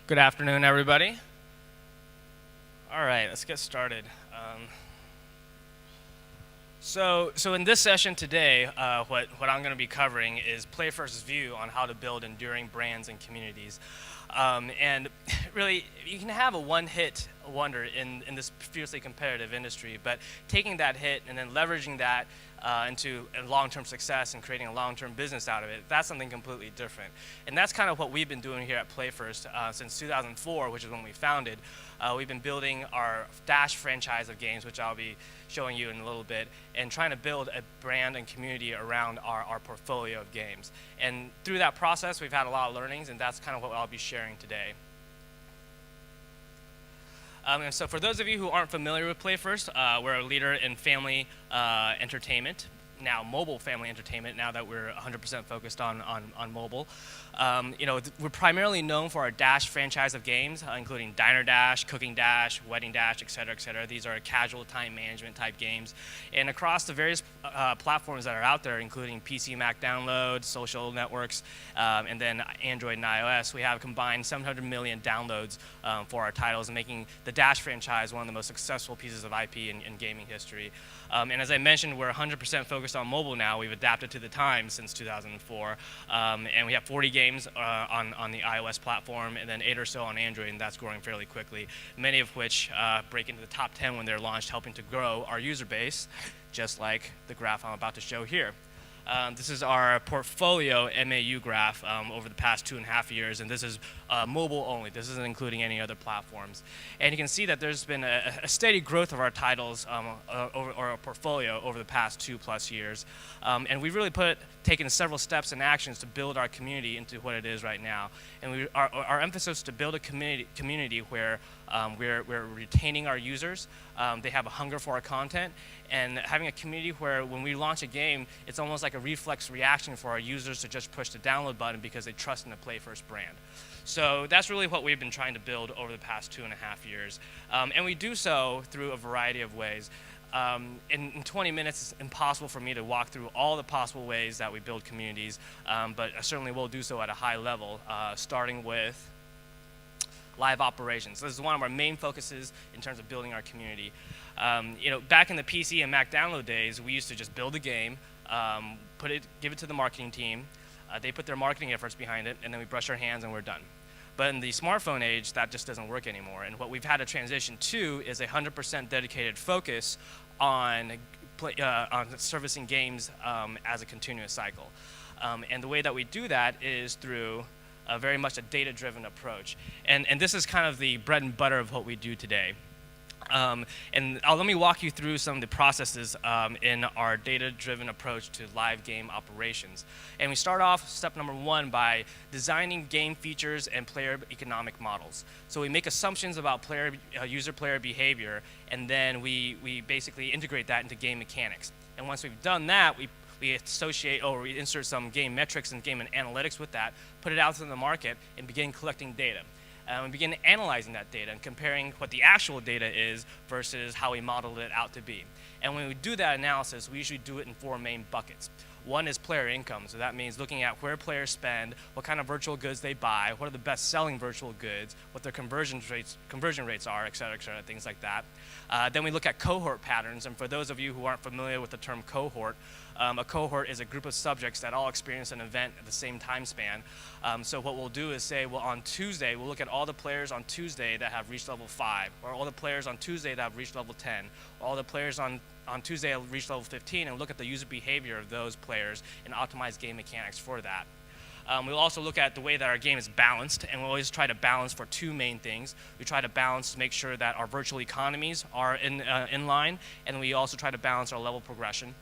Good afternoon, everybody. All right, let's get started. So in this session today, what I'm going to be covering is PlayFirst's view on how to build enduring brands and communities. And really, you can have a one-hit wonder in this fiercely competitive industry, but taking that hit and then leveraging that into a long-term success and creating a long-term business out of it, that's something completely different. And that's kind of what we've been doing here at PlayFirst since 2004, which is when we founded. We've been building our Dash franchise of games, which I'll be showing you in a little bit, and trying to build a brand and community around our portfolio of games. And through that process, we've had a lot of learnings, and that's kind of what I'll be sharing today. And so for those of you who aren't familiar with PlayFirst, we're a leader in family entertainment, now mobile family entertainment, now that we're 100% focused on mobile. We're primarily known for our Dash franchise of games, including Diner Dash, Cooking Dash, Wedding Dash, et cetera, et cetera. These are casual time management type games. And across the various platforms that are out there, including PC, Mac downloads, social networks, and then Android and iOS, we have combined 700 million downloads for our titles, making the Dash franchise one of the most successful pieces of IP in gaming history. And as I mentioned, we're 100% focused on mobile now. We've adapted to the times since 2004. And we have 40 games on the iOS platform, and then 8 or so on Android, and that's growing fairly quickly, many of which break into the top 10 when they're launched, helping to grow our user base, just like the graph I'm about to show here. This is our portfolio MAU graph over the past 2.5 years, and this is mobile only. This isn't including any other platforms. And you can see that there's been a steady growth of our titles or our portfolio over the past 2+ years. And we've really taken several steps and actions to build our community into what it is right now. And our emphasis is to build a community where we're retaining our users. They have a hunger for our content, and having a community where when we launch a game, it's almost like a reflex reaction for our users to just push the download button because they trust in the PlayFirst brand. So that's really what we've been trying to build over the past 2.5 years. And we do so through a variety of ways. In 20 minutes, it's impossible for me to walk through all the possible ways that we build communities, but I certainly will do so at a high level, starting with live operations. So this is one of our main focuses in terms of building our community. Back in the PC and Mac download days, we used to just build a game, give it to the marketing team. They put their marketing efforts behind it, and then we brush our hands and we're done. But in the smartphone age, that just doesn't work anymore. And what we've had to transition to is a 100% dedicated focus on servicing games as a continuous cycle. And the way that we do that is through very much a data-driven approach. And this is kind of the bread and butter of what we do today. Let me walk you through some of the processes in our data-driven approach to live game operations. And we start off step number 1 by designing game features and player economic models. So we make assumptions about user-player behavior, and then we basically integrate that into game mechanics. And once we've done that, we associate or we insert some game metrics and game analytics with that, put it out to the market, and begin collecting data. We begin analyzing that data and comparing what the actual data is versus how we modeled it out to be. And when we do that analysis, we usually do it in 4 main buckets. One is player income, so that means looking at where players spend, what kind of virtual goods they buy, what are the best-selling virtual goods, what their conversion rates are, et cetera, things like that. Then we look at cohort patterns, and for those of you who aren't familiar with the term cohort, a cohort is a group of subjects that all experience an event at the same time span. So what we'll do is say, well, on Tuesday, we'll look at all the players on Tuesday that have reached level 5, or all the players on Tuesday that have reached level 10, or all the players on Tuesday that have reached level 15, and look at the user behavior of those players and optimize game mechanics for that. We'll also look at the way that our game is balanced, and we'll always try to balance for 2 main things. We try to balance to make sure that our virtual economies are in line, and we also try to balance our level progression.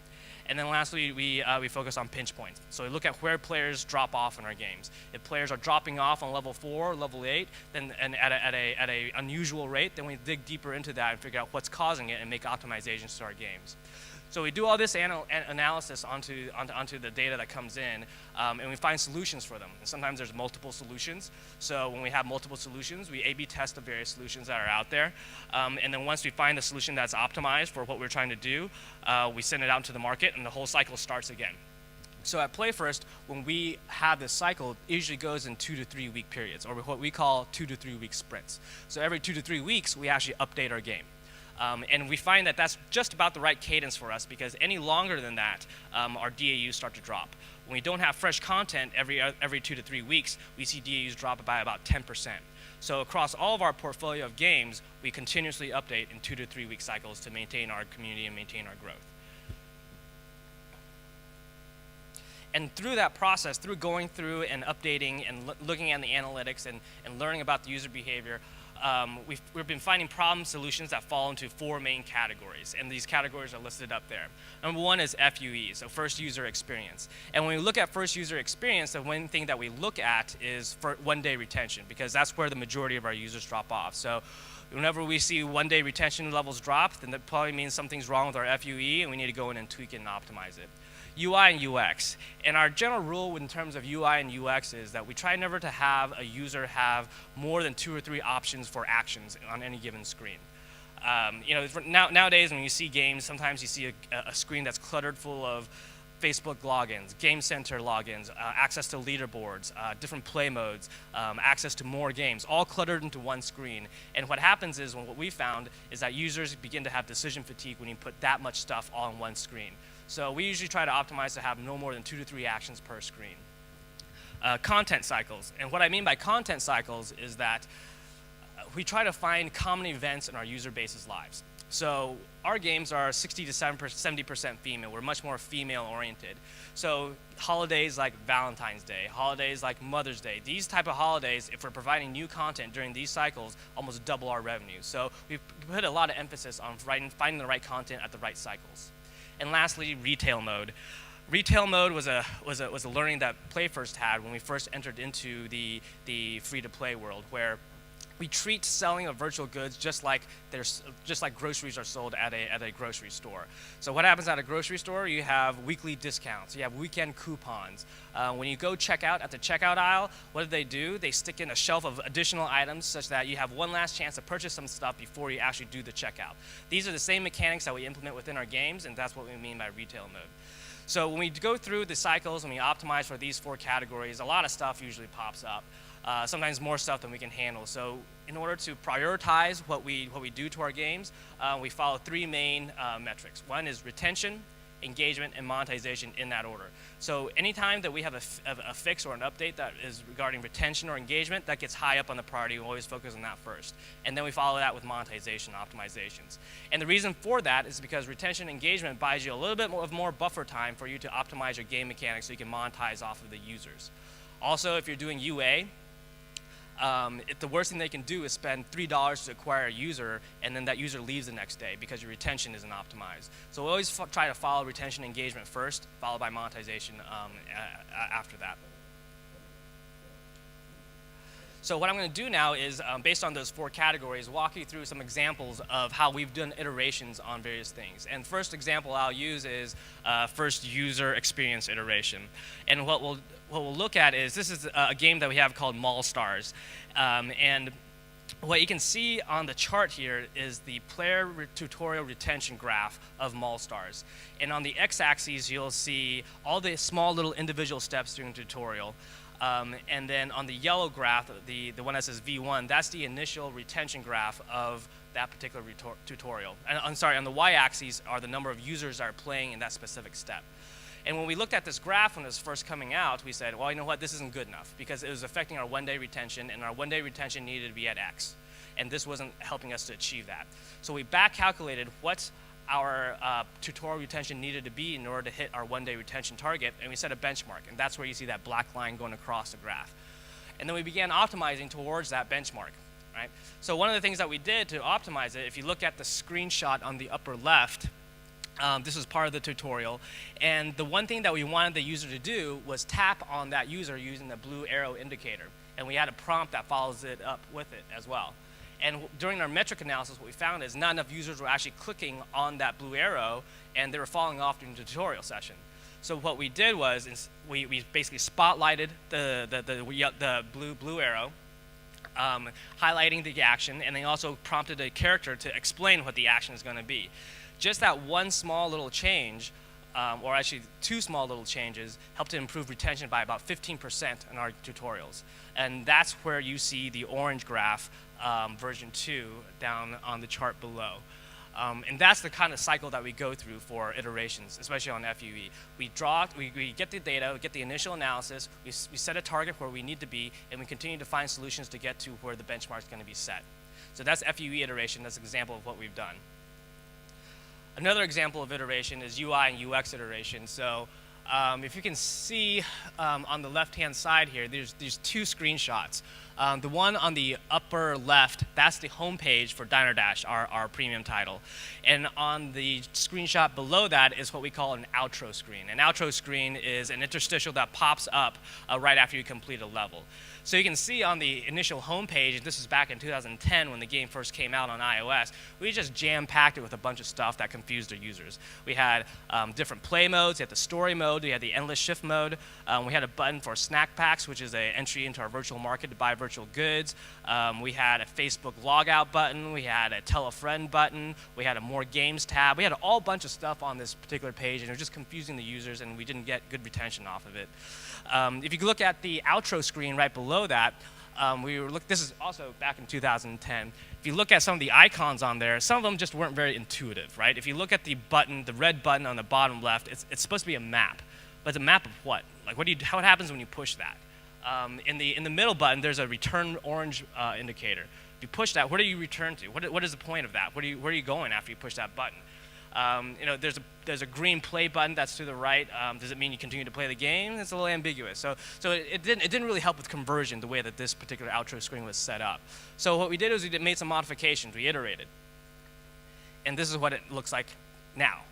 And then lastly, we focus on pinch points. So we look at where players drop off in our games. If players are dropping off on level 4, level 8, and at a unusual rate, then we dig deeper into that and figure out what's causing it and make optimizations to our games. So we do all this analysis onto the data that comes in, and we find solutions for them. And sometimes there's multiple solutions. So when we have multiple solutions, we A/B test the various solutions that are out there. And then once we find the solution that's optimized for what we're trying to do, we send it out into the market, and the whole cycle starts again. So at PlayFirst, when we have this cycle, it usually goes in 2 to 3 week periods, or what we call 2 to 3 week sprints. So every 2 to 3 weeks, we actually update our game. And we find that that's just about the right cadence for us, because any longer than that, our DAUs start to drop. When we don't have fresh content every 2 to 3 weeks, we see DAUs drop by about 10%. So across all of our portfolio of games, we continuously update in 2 to 3 week cycles to maintain our community and maintain our growth. And through that process, through going through and updating and looking at the analytics and learning about the user behavior, we've been finding problem solutions that fall into 4 main categories, and these categories are listed up there. Number 1 is FUE, so first user experience. And when we look at first user experience, the one thing that we look at is for one-day retention, because that's where the majority of our users drop off. So whenever we see one-day retention levels drop, then that probably means something's wrong with our FUE, and we need to go in and tweak it and optimize it. UI and UX. And our general rule in terms of UI and UX is that we try never to have a user have more than 2 or 3 options for actions on any given screen. Nowadays when you see games, sometimes you see a screen that's cluttered full of Facebook logins, Game Center logins, access to leaderboards, different play modes, access to more games, all cluttered into one screen. And what happens is, what we found is that users begin to have decision fatigue when you put that much stuff all on one screen. So we usually try to optimize to have no more than 2 to 3 actions per screen. Content cycles. And what I mean by content cycles is that we try to find common events in our user base's lives. So our games are 60 to 70% female. We're much more female oriented. So holidays like Valentine's Day, holidays like Mother's Day, these type of holidays, if we're providing new content during these cycles, almost double our revenue. So we've put a lot of emphasis on finding the right content at the right cycles. And lastly, retail mode. Retail mode was a learning that PlayFirst had when we first entered into the free-to-play world, where we treat selling of virtual goods just like groceries are sold at a grocery store. So what happens at a grocery store? You have weekly discounts. You have weekend coupons. When you go check out at the checkout aisle, what do? They stick in a shelf of additional items such that you have one last chance to purchase some stuff before you actually do the checkout. These are the same mechanics that we implement within our games, and that's what we mean by retail mode. So when we go through the cycles and we optimize for these 4 categories, a lot of stuff usually pops up. Sometimes more stuff than we can handle. So in order to prioritize what we do to our games, we follow 3 main metrics. One is retention, engagement, and monetization in that order. So anytime that we have a fix or an update that is regarding retention or engagement, that gets high up on the priority. We always focus on that first. And then we follow that with monetization optimizations. And the reason for that is because retention and engagement buys you a little bit more buffer time for you to optimize your game mechanics so you can monetize off of the users. Also, if you're doing UA, the worst thing they can do is spend $3 to acquire a user, and then that user leaves the next day because your retention isn't optimized. So we always try to follow retention engagement first, followed by monetization after that. So what I'm going to do now is, based on those 4 categories, walk you through some examples of how we've done iterations on various things. And first example I'll use is first user experience iteration. And what we'll look at is, this is a game that we have called Mall Stars. And what you can see on the chart here is the player tutorial retention graph of Mall Stars. And on the x-axis, you'll see all the small little individual steps during the tutorial. And then on the yellow graph, the one that says V1, that's the initial retention graph of that particular tutorial. And I'm sorry, on the y-axis are the number of users that are playing in that specific step. And when we looked at this graph when it was first coming out, we said, well, you know what, this isn't good enough, because it was affecting our one-day retention, and our one-day retention needed to be at X. And this wasn't helping us to achieve that. So we back-calculated what our tutorial retention needed to be in order to hit our one-day retention target, and we set a benchmark, and that's where you see that black line going across the graph. And then we began optimizing towards that benchmark, right? So one of the things that we did to optimize it, if you look at the screenshot on the upper left, this was part of the tutorial, and the one thing that we wanted the user to do was tap on that user using the blue arrow indicator, and we had a prompt that follows it up with it as well. And during our metric analysis, what we found is not enough users were actually clicking on that blue arrow, and they were falling off during the tutorial session. So what we did was we basically spotlighted the blue arrow, highlighting the action, and then also prompted a character to explain what the action is going to be. Just that one small little change or actually 2 small little changes, helped to improve retention by about 15% in our tutorials. And that's where you see the orange graph, version 2, down on the chart below. And that's the kind of cycle that we go through for iterations, especially on FUE. We get the data, we get the initial analysis, we set a target where we need to be, and we continue to find solutions to get to where the benchmark is going to be set. So that's FUE iteration. That's an example of what we've done. Another example of iteration is UI and UX iteration. So if you can see on the left-hand side here, there's 2 screenshots. The one on the upper left, that's the home page for Diner Dash, our premium title. And on the screenshot below that is what we call an outro screen. An outro screen is an interstitial that pops up right after you complete a level. So you can see on the initial home page, this is back in 2010 when the game first came out on iOS, we just jam-packed it with a bunch of stuff that confused our users. We had different play modes, we had the story mode, we had the endless shift mode, we had a button for snack packs, which is an entry into our virtual market to buy virtual goods. We had a Facebook logout button, we had a tell a friend button, we had a more games tab. We had a whole bunch of stuff on this particular page, and it was just confusing the users, and we didn't get good retention off of it. If you look at the outro screen right below that, this is also back in 2010. If you look at some of the icons on there, some of them just weren't very intuitive, right? If you look at the button, the red button on the bottom left, it's supposed to be a map. But it's a map of what? Like, how it happens when you push that? In the middle button, there's a return orange indicator. If you push that, where do you return to? What is the point of that? Where are you going after you push that button? There's a green play button that's to the right. Does it mean you continue to play the game? It's a little ambiguous. So it didn't really help with conversion the way that this particular outro screen was set up. So what we did is we made some modifications. We iterated, and this is what it looks like now.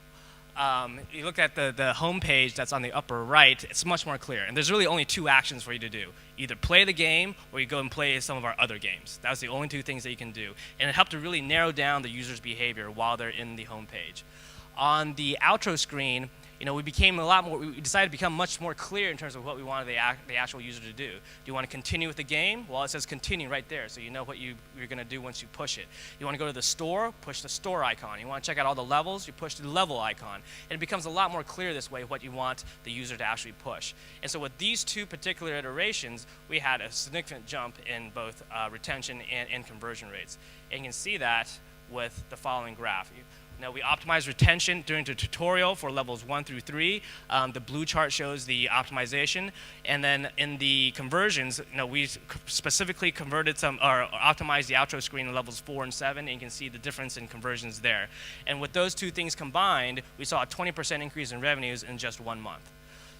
You look at the home page that's on the upper right, it's much more clear. And there's really only 2 actions for you to do. Either play the game or you go and play some of our other games. That was the only 2 things that you can do. And it helped to really narrow down the user's behavior while they're in the home page. On the outro screen, we decided to become much more clear in terms of what we wanted the actual user to do. Do you want to continue with the game? Well, it says continue right there, so you know what you're going to do once you push it. You want to go to the store? Push the store icon. You want to check out all the levels? You push the level icon. And it becomes a lot more clear this way what you want the user to actually push. And so with these 2 particular iterations, we had a significant jump in both retention and conversion rates. And you can see that with the following graph. Now, we optimized retention during the tutorial for levels 1 through 3. The blue chart shows the optimization. And then in the conversions, we specifically converted or optimized the outro screen in levels 4 and 7, and you can see the difference in conversions there. And with those 2 things combined, we saw a 20% increase in revenues in just 1 month.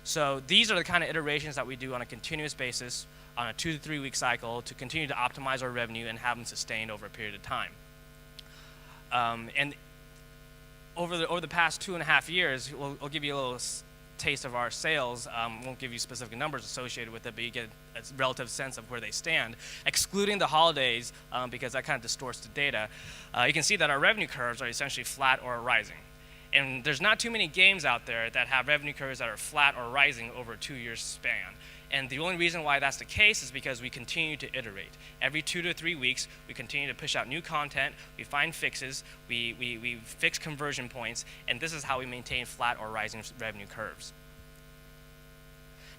So these are the kind of iterations that we do on a continuous basis on a 2 to 3 week cycle to continue to optimize our revenue and have them sustained over a period of time. And over the past 2.5 years, we'll give you a little taste of our sales. Won't give you specific numbers associated with it, but you get a relative sense of where they stand. Excluding the holidays, because that kind of distorts the data, you can see that our revenue curves are essentially flat or rising. And there's not too many games out there that have revenue curves that are flat or rising over a 2-year span. And the only reason why that's the case is because we continue to iterate. Every 2 to 3 weeks, we continue to push out new content, we find fixes, we fix conversion points, and this is how we maintain flat or rising revenue curves.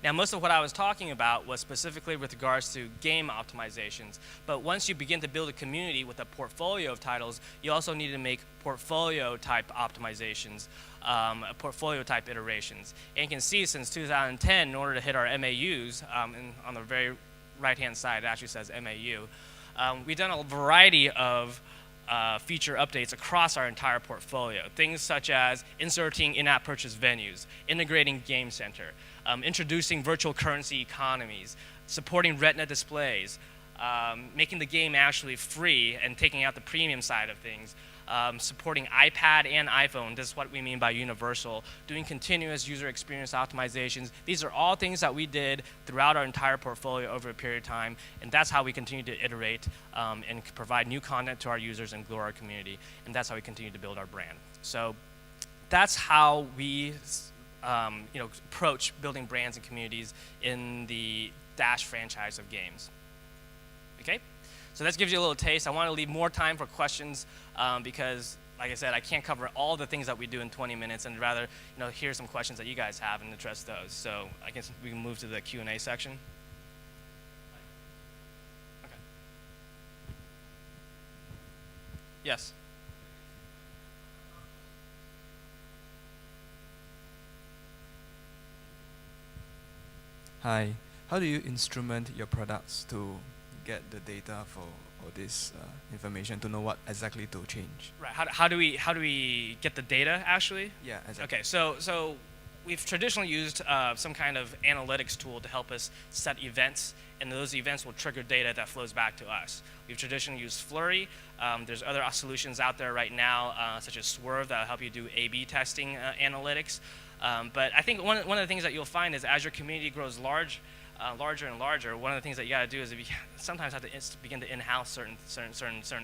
Now, most of what I was talking about was specifically with regards to game optimizations, but once you begin to build a community with a portfolio of titles, you also need to make portfolio-type optimizations, portfolio-type iterations. And you can see since 2010, in order to hit our MAUs, and on the very right-hand side, it actually says MAU, we've done a variety of feature updates across our entire portfolio. Things such as inserting in-app purchase venues, integrating Game Center, introducing virtual currency economies, supporting Retina displays, making the game actually free and taking out the premium side of things, supporting iPad and iPhone. This is what we mean by universal, doing continuous user experience optimizations. These are all things that we did throughout our entire portfolio over a period of time, and that's how we continue to iterate and provide new content to our users and grow our community, and that's how we continue to build our brand. So that's how we approach building brands and communities in the Dash franchise of games. Okay? So that gives you a little taste. I want to leave more time for questions because like I said, I can't cover all the things that we do in 20 minutes, and rather, hear some questions that you guys have and address those. So I guess we can move to the Q&A section. Okay. Yes. Hi. How do you instrument your products to get the data for all this information to know what exactly to change? Right. How do we get the data actually? Yeah, exactly. Okay. So we've traditionally used some kind of analytics tool to help us set events, and those events will trigger data that flows back to us. We've traditionally used Flurry. There's other solutions out there right now, such as Swerve, that will help you do A/B testing analytics. But I think one of the things that you'll find is as your community grows larger and larger, one of the things that you got to do is you sometimes have to begin to in-house certain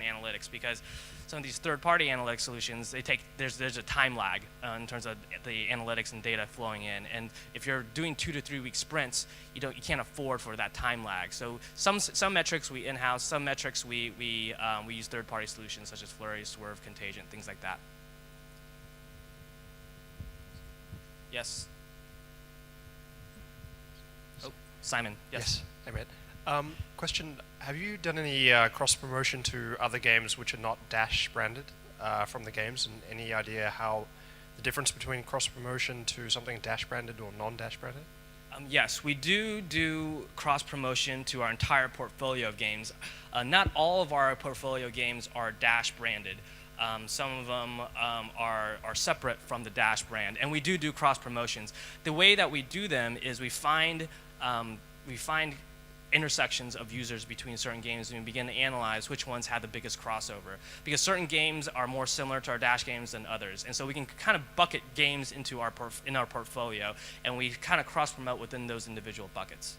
analytics, because some of these third-party analytics solutions, there's a time lag in terms of the analytics and data flowing in, and if you're doing 2 to 3 week sprints, you can't afford for that time lag. So some metrics we in-house, some metrics we use third-party solutions such as Flurry, Swerve, Contagion, things like that. Yes. Oh, Simon. Yes. Hey, Matt. Question: have you done any cross promotion to other games which are not Dash branded from the games, and any idea how the difference between cross promotion to something Dash branded or non-Dash branded? Yes, we do cross promotion to our entire portfolio of games. Not all of our portfolio games are Dash branded. Some of them are separate from the Dash brand, and we do cross promotions. The way that we do them is we find intersections of users between certain games, and we begin to analyze which ones have the biggest crossover, because certain games are more similar to our Dash games than others, and so we can kind of bucket games into our portfolio, and we kind of cross promote within those individual buckets.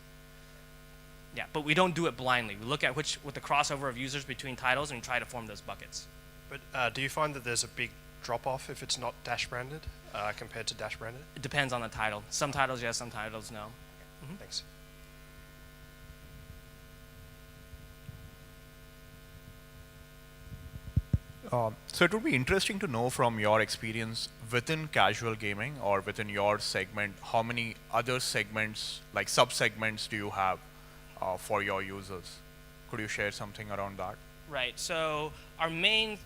Yeah, but we don't do it blindly. We look at what the crossover of users between titles and try to form those buckets. But do you find that there's a big drop-off if it's not Dash branded compared to Dash branded? It depends on the title. Some titles yes, some titles no. Mm-hmm. Thanks. So it would be interesting to know from your experience within casual gaming or within your segment, how many other segments, like sub-segments, do you have for your users? Could you share something around that? Right. So our main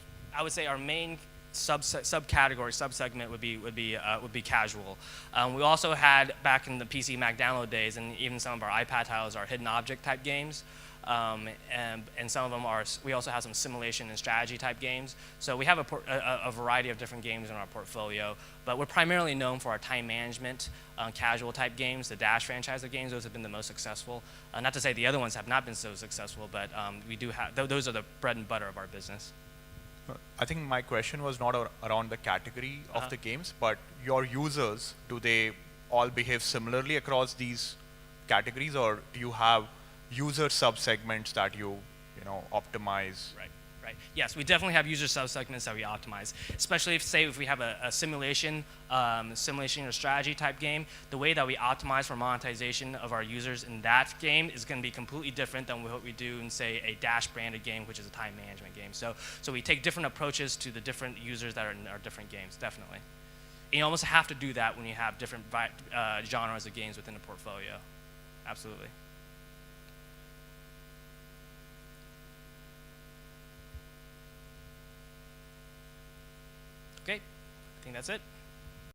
subcategory, subsegment would be casual. We also had, back in the PC Mac download days, and even some of our iPad titles, are hidden object type games, and some of them are. We also have some simulation and strategy type games. So we have a variety of different games in our portfolio, but we're primarily known for our time management, casual type games. The Dash franchise of games, those have been the most successful. Not to say the other ones have not been so successful, but we do have those are the bread and butter of our business. I think my question was not around the category of the games, but your users, do they all behave similarly across these categories, or do you have user sub-segments that you optimize? Right. Yes, we definitely have user subsegments that we optimize, especially if we have a simulation or strategy type game. The way that we optimize for monetization of our users in that game is going to be completely different than what we do in, say, a Dash branded game, which is a time management game. So we take different approaches to the different users that are in our different games, definitely. And you almost have to do that when you have different genres of games within the portfolio. Absolutely. Okay, I think that's it.